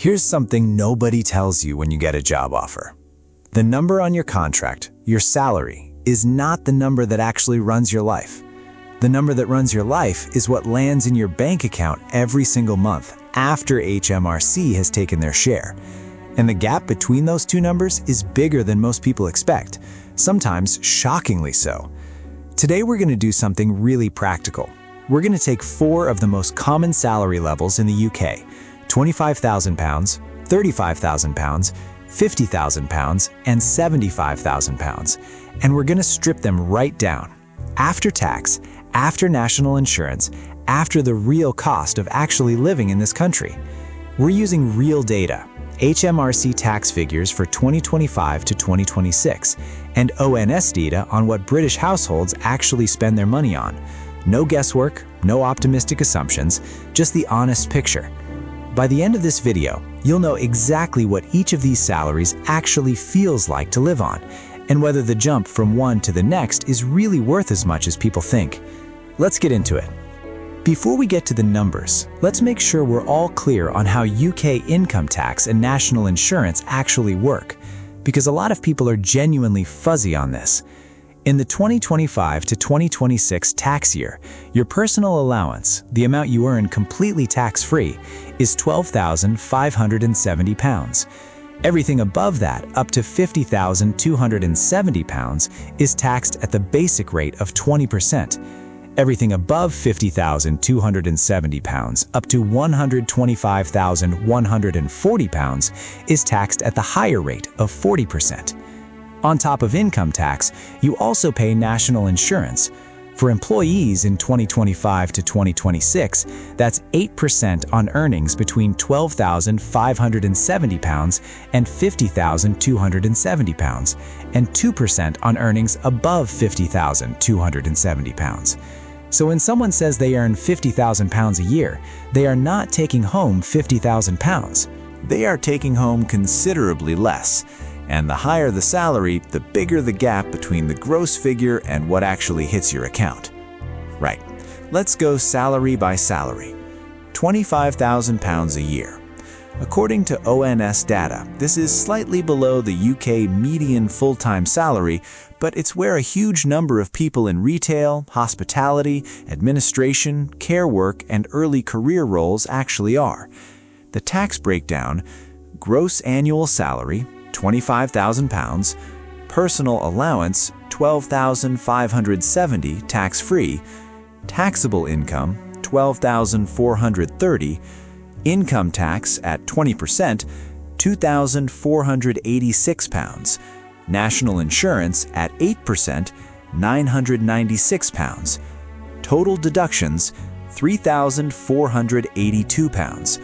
Here's something nobody tells you when you get a job offer. The number on your contract, your salary, is not the number that actually runs your life. The number that runs your life is what lands in your bank account every single month after HMRC has taken their share. And the gap between those two numbers is bigger than most people expect, sometimes shockingly so. Today we're going to do something really practical. We're going to take 4 of the most common salary levels in the UK, £25,000, £35,000, £50,000, and £75,000, and we're going to strip them right down, after tax, after national insurance, after the real cost of actually living in this country. We're using real data, HMRC tax figures for 2025 to 2026, and ONS data on what British households actually spend their money on. No guesswork, no optimistic assumptions, just the honest picture. By the end of this video, you'll know exactly what each of these salaries actually feels like to live on, and whether the jump from one to the next is really worth as much as people think. Let's get into it. Before we get to the numbers, let's make sure we're all clear on how UK income tax and national insurance actually work, because a lot of people are genuinely fuzzy on this. In the 2025 to 2026 tax year, your personal allowance, the amount you earn completely tax-free, is £12,570. Everything above that, up to £50,270, is taxed at the basic rate of 20%. Everything above £50,270, up to £125,140, is taxed at the higher rate of 40%. On top of income tax, you also pay national insurance. For employees in 2025 to 2026, that's 8% on earnings between £12,570 and £50,270, and 2% on earnings above £50,270. So when someone says they earn £50,000 a year, they are not taking home £50,000. They are taking home considerably less. And the higher the salary, the bigger the gap between the gross figure and what actually hits your account. Right, let's go salary by salary. £25,000 a year. According to ONS data, this is slightly below the UK median full-time salary, but it's where a huge number of people in retail, hospitality, administration, care work, and early career roles actually are. The tax breakdown: gross annual salary, £25,000, personal allowance, $12,570 tax-free, taxable income, $12,430, income tax at 20%, £2,486, national insurance at 8%, £996, total deductions, £3,482,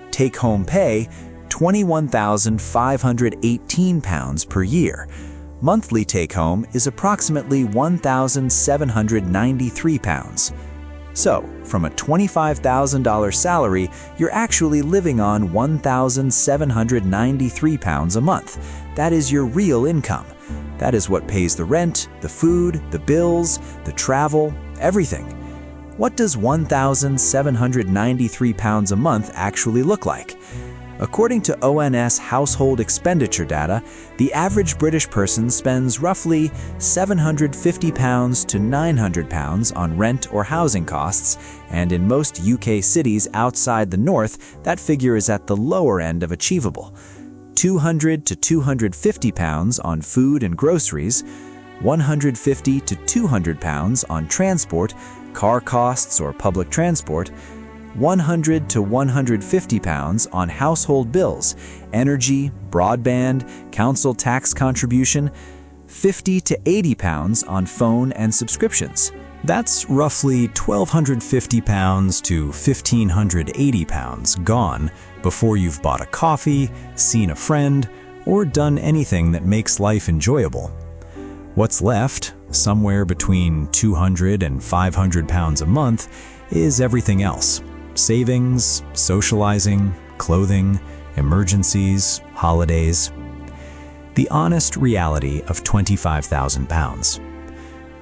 take-home pay, £21,518 per year. Monthly take-home is approximately £1,793. So, from a $25,000 salary, you're actually living on £1,793 a month. That is your real income. That is what pays the rent, the food, the bills, the travel, everything. What does £1,793 a month actually look like? According to ONS household expenditure data, the average British person spends roughly £750 to £900 on rent or housing costs, and in most UK cities outside the north, that figure is at the lower end of achievable. £200 to £250 on food and groceries, £150 to £200 on transport, car costs or public transport, £100 to £150 on household bills, energy, broadband, council tax contribution, £50 to £80 on phone and subscriptions. That's roughly £1,250 to £1,580 gone before you've bought a coffee, seen a friend, or done anything that makes life enjoyable. What's left, somewhere between £200 and £500 a month, is everything else. Savings, socializing, clothing, emergencies, holidays. The honest reality of £25,000.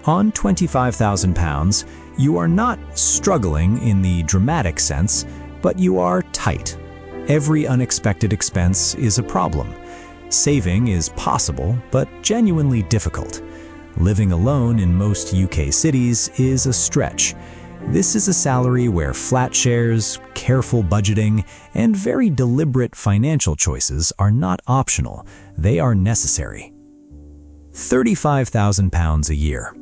On £25,000, you are not struggling in the dramatic sense, but you are tight. Every unexpected expense is a problem. Saving is possible, but genuinely difficult. Living alone in most UK cities is a stretch. This is a salary where flat shares, careful budgeting, and very deliberate financial choices are not optional, they are necessary. £35,000 a year.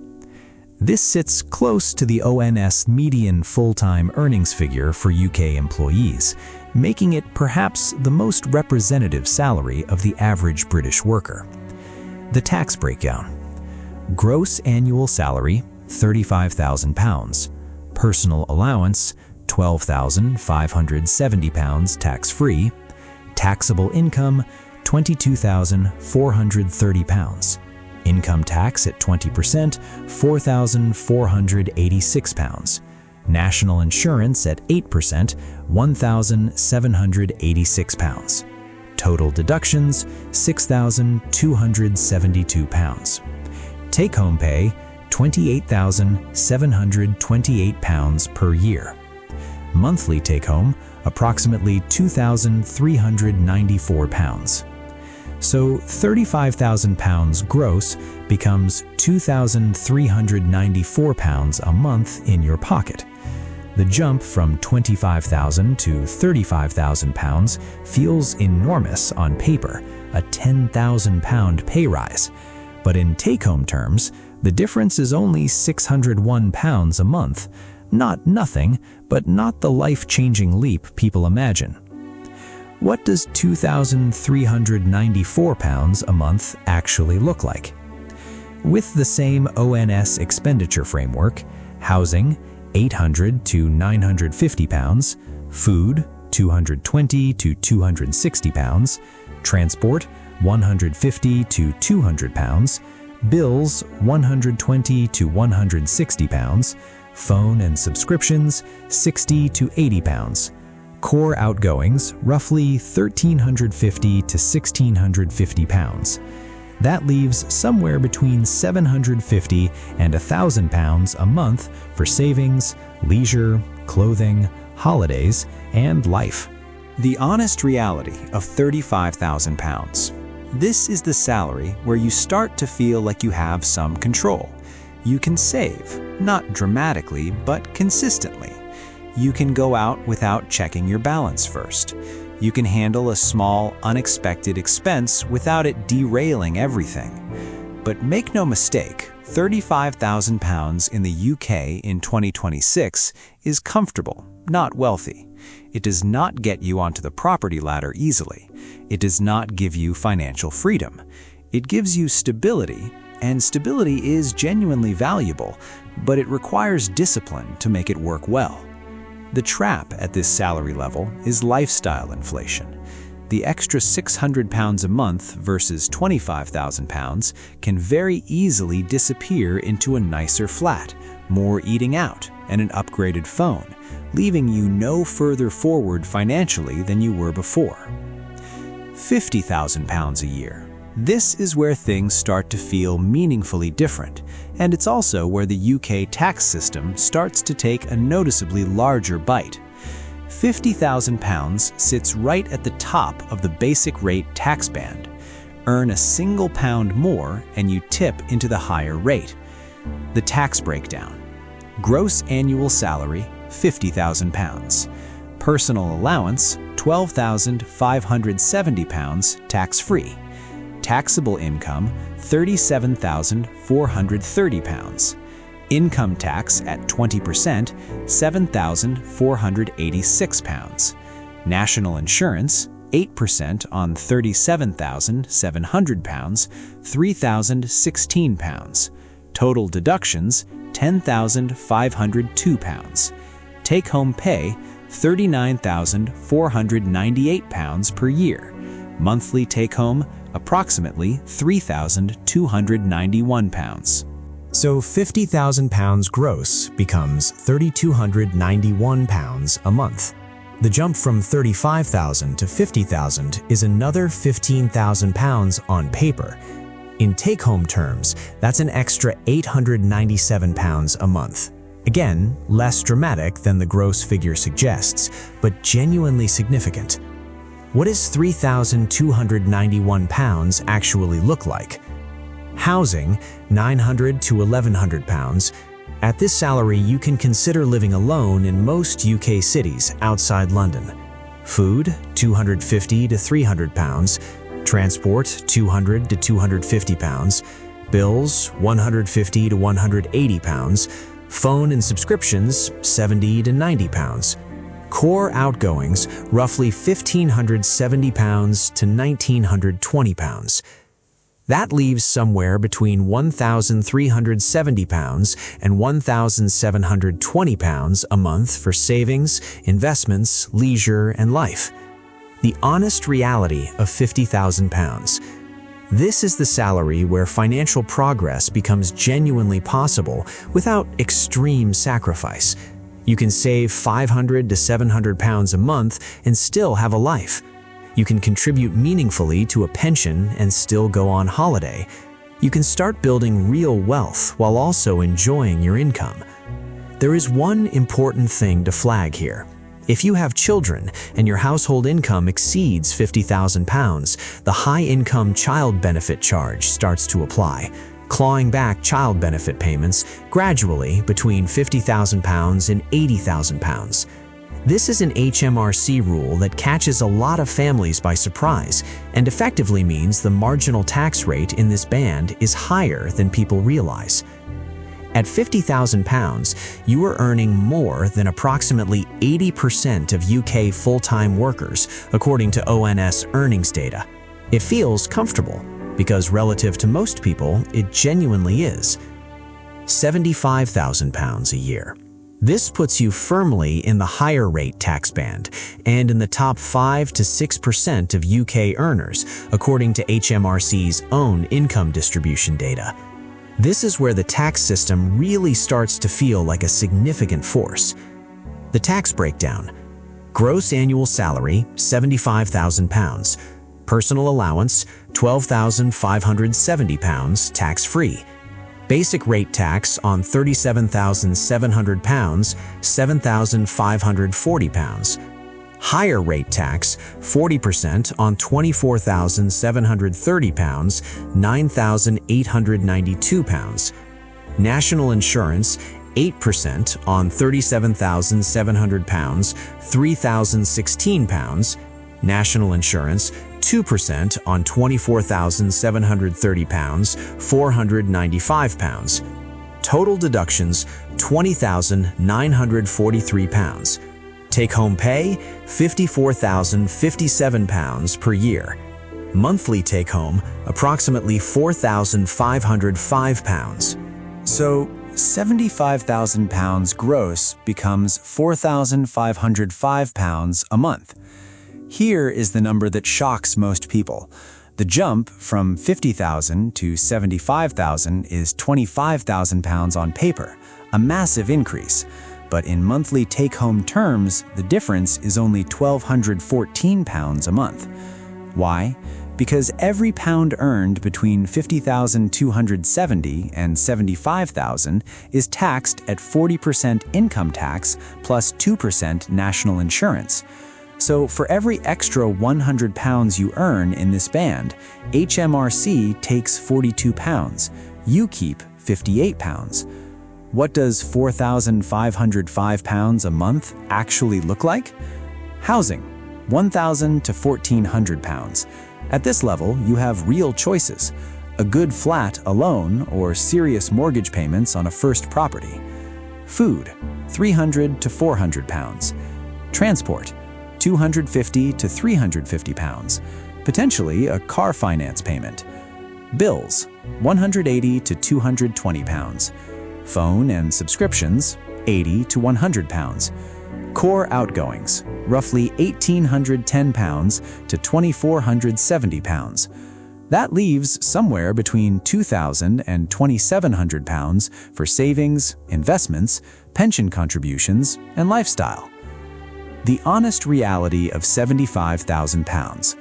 This sits close to the ONS median full-time earnings figure for UK employees, making it perhaps the most representative salary of the average British worker. The tax breakdown. Gross annual salary, £35,000. Personal allowance, £12,570 tax-free. Taxable income, £22,430. Income tax at 20%, £4,486. National insurance at 8%, £1,786. Total deductions, £6,272. Take-home pay, £28,728 per year. Monthly take-home, approximately £2,394. So £35,000 gross becomes £2,394 a month in your pocket. The jump from £25,000 to £35,000 feels enormous on paper, a £10,000 pay rise. But in take-home terms, the difference is only £601 a month. Not nothing, but not the life-changing leap people imagine. What does £2,394 a month actually look like? With the same ONS expenditure framework, housing, £800 to £950, food, £220 to £260, transport, £150 to £200, bills, £120 to £160, phone and subscriptions, £60 to £80, core outgoings, roughly £1,350 to £1,650. That leaves somewhere between £750 and £1,000 a month for savings, leisure, clothing, holidays, and life. The honest reality of £35,000. This is the salary where you start to feel like you have some control. You can save, not dramatically, but consistently. You can go out without checking your balance first. You can handle a small, unexpected expense without it derailing everything. But make no mistake, £35,000 in the UK in 2026 is comfortable, not wealthy. It does not get you onto the property ladder easily. It does not give you financial freedom. It gives you stability, and stability is genuinely valuable, but it requires discipline to make it work well. The trap at this salary level is lifestyle inflation. The extra £600 a month versus £25,000 can very easily disappear into a nicer flat, more eating out, and an upgraded phone, leaving you no further forward financially than you were before. £50,000 a year. This is where things start to feel meaningfully different, and it's also where the UK tax system starts to take a noticeably larger bite. £50,000 sits right at the top of the basic rate tax band. Earn a single pound more and you tip into the higher rate. The tax breakdown. Gross annual salary, £50,000. Personal allowance, £12,570 tax-free. Taxable income, £37,430. Income tax at 20%, £7,486. National insurance, 8% on £37,700, £3,016. Total deductions, £10,502. Take-home pay, £39,498 per year. Monthly take-home, approximately £3,291. So £50,000 gross becomes £3,291 a month. The jump from $35,000 to $50,000 is another £15,000 on paper. In take-home terms, that's an extra £897 a month. Again, less dramatic than the gross figure suggests, but genuinely significant. What does £3,291 actually look like? Housing, £900 to £1,100. At this salary, you can consider living alone in most UK cities outside London. Food, £250 to £300. Transport, £200 to £250. Bills, £150 to £180. Phone and subscriptions, £70 to £90. Core outgoings, roughly £1,570 to £1,920. That leaves somewhere between £1,370 and £1,720 a month for savings, investments, leisure, and life. The honest reality of £50,000. This is the salary where financial progress becomes genuinely possible without extreme sacrifice. You can save £500 to £700 a month and still have a life. You can contribute meaningfully to a pension and still go on holiday. You can start building real wealth while also enjoying your income. There is one important thing to flag here. If you have children and your household income exceeds £50,000, the high-income child benefit charge starts to apply, clawing back child benefit payments gradually between £50,000 and £80,000. This is an HMRC rule that catches a lot of families by surprise and effectively means the marginal tax rate in this band is higher than people realize. At £50,000, you are earning more than approximately 80% of UK full-time workers, according to ONS earnings data. It feels comfortable, because relative to most people, it genuinely is. £75,000 a year. This puts you firmly in the higher rate tax band and in the top 5 to 6% of UK earners, according to HMRC's own income distribution data. This is where the tax system really starts to feel like a significant force. The tax breakdown. Gross annual salary, £75,000. Personal allowance, £12,570, tax-free. Basic rate tax on £37,700, £7,540. Higher rate tax, 40% on £24,730, £9,892. National insurance, 8% on £37,700, £3,016. National insurance, 2% on £24,730, £495. Total deductions, £20,943. Take-home pay, £54,057 per year. Monthly take-home, approximately £4,505. So, £75,000 gross becomes £4,505 a month. Here is the number that shocks most people. The jump from £50,000 to £75,000 is £25,000 on paper, a massive increase. But in monthly take-home terms, the difference is only £1,214 a month. Why? Because every pound earned between $50,270 and $75,000 is taxed at 40% income tax plus 2% national insurance. So for every extra £100 you earn in this band, HMRC takes £42. You keep £58. What does £4,505 a month actually look like? Housing, £1,000 to £1,400. At this level, you have real choices. A good flat alone or serious mortgage payments on a first property. Food, £300 to £400. Transport, £250 to £350. Potentially a car finance payment. Bills, £180 to £220. Phone and subscriptions, £80 to £100. Core outgoings, roughly £1,810 to £2,470. That leaves somewhere between £2,000 and £2,700 for savings, investments, pension contributions, and lifestyle. The honest reality of £75,000.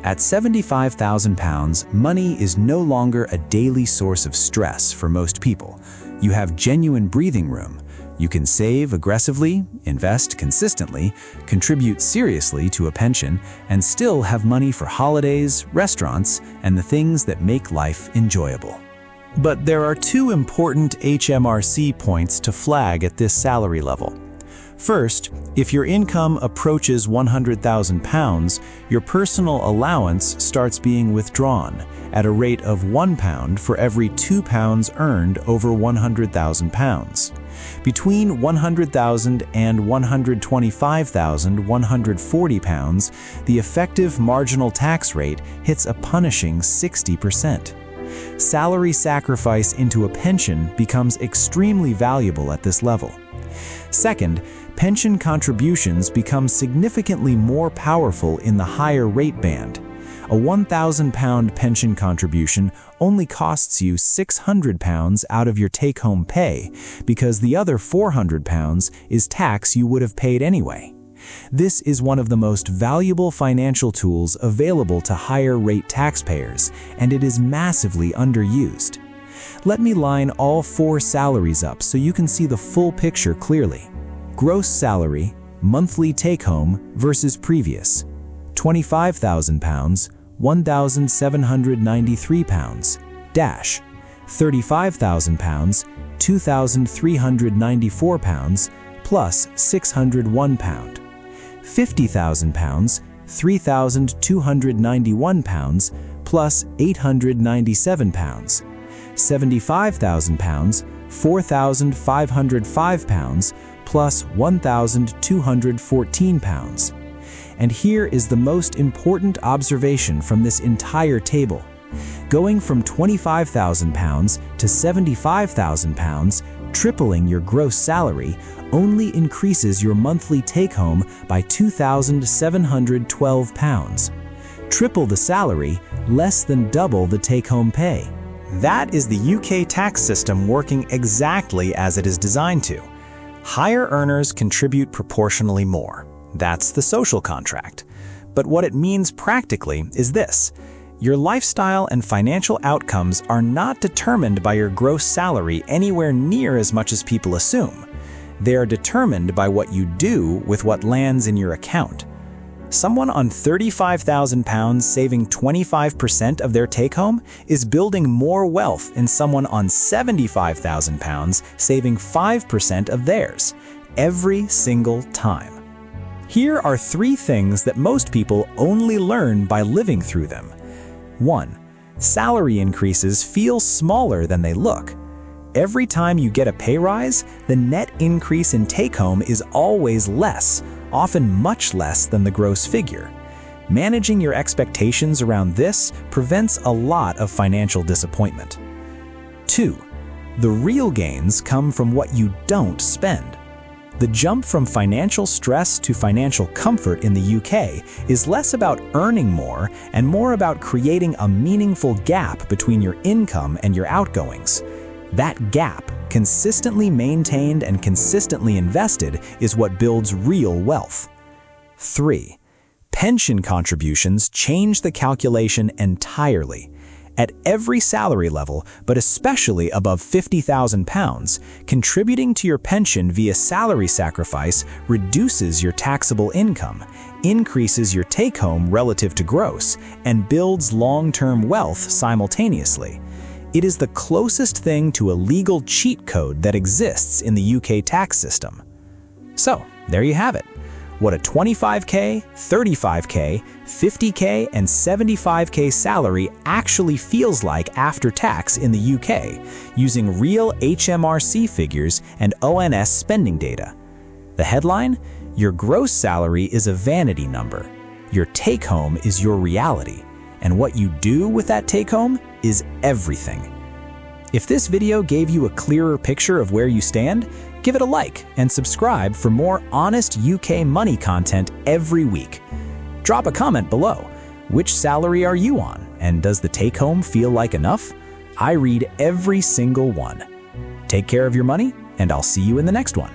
At £75,000, money is no longer a daily source of stress for most people. You have genuine breathing room. You can save aggressively, invest consistently, contribute seriously to a pension, and still have money for holidays, restaurants, and the things that make life enjoyable. But there are two important HMRC points to flag at this salary level. First, if your income approaches £100,000, your personal allowance starts being withdrawn at a rate of £1 for every £2 earned over £100,000. Between £100,000 and £125,140, the effective marginal tax rate hits a punishing 60%. Salary sacrifice into a pension becomes extremely valuable at this level. Second, pension contributions become significantly more powerful in the higher rate band. A £1,000 pension contribution only costs you £600 out of your take-home pay because the other £400 is tax you would have paid anyway. This is one of the most valuable financial tools available to higher rate taxpayers, and it is massively underused. Let me line all four salaries up so you can see the full picture clearly. Gross salary, monthly take-home versus previous. £25,000, £1,793, dash. £35,000, £2,394, plus £601. £50,000, £3,291, plus £897. £75,000, £4,505, plus £1,214. And here is the most important observation from this entire table. Going from £25,000 to £75,000, tripling your gross salary, only increases your monthly take-home by £2,712. Triple the salary, less than double the take-home pay. That is the UK tax system working exactly as it is designed to. Higher earners contribute proportionally more. That's the social contract. But what it means practically is this. Your lifestyle and financial outcomes are not determined by your gross salary anywhere near as much as people assume. They are determined by what you do with what lands in your account. Someone on £35,000 saving 25% of their take-home is building more wealth than someone on £75,000 saving 5% of theirs, every single time. Here are three things that most people only learn by living through them. 1. Salary increases feel smaller than they look. Every time you get a pay rise, the net increase in take-home is always less, often much less than the gross figure. Managing your expectations around this prevents a lot of financial disappointment. 2. The real gains come from what you don't spend. The jump from financial stress to financial comfort in the UK is less about earning more and more about creating a meaningful gap between your income and your outgoings. That gap, consistently maintained and consistently invested, is what builds real wealth. 3. Pension contributions change the calculation entirely. At every salary level, but especially above £50,000, contributing to your pension via salary sacrifice reduces your taxable income, increases your take-home relative to gross, and builds long-term wealth simultaneously. It is the closest thing to a legal cheat code that exists in the UK tax system. So, there you have it. What a 25K, 35K, 50K, and 75K salary actually feels like after tax in the UK, using real HMRC figures and ONS spending data. The headline? Your gross salary is a vanity number. Your take-home is your reality. And what you do with that take-home is everything. If this video gave you a clearer picture of where you stand, give it a like and subscribe for more honest UK money content every week. Drop a comment below. Which salary are you on? And does the take-home feel like enough? I read every single one. Take care of your money, and I'll see you in the next one.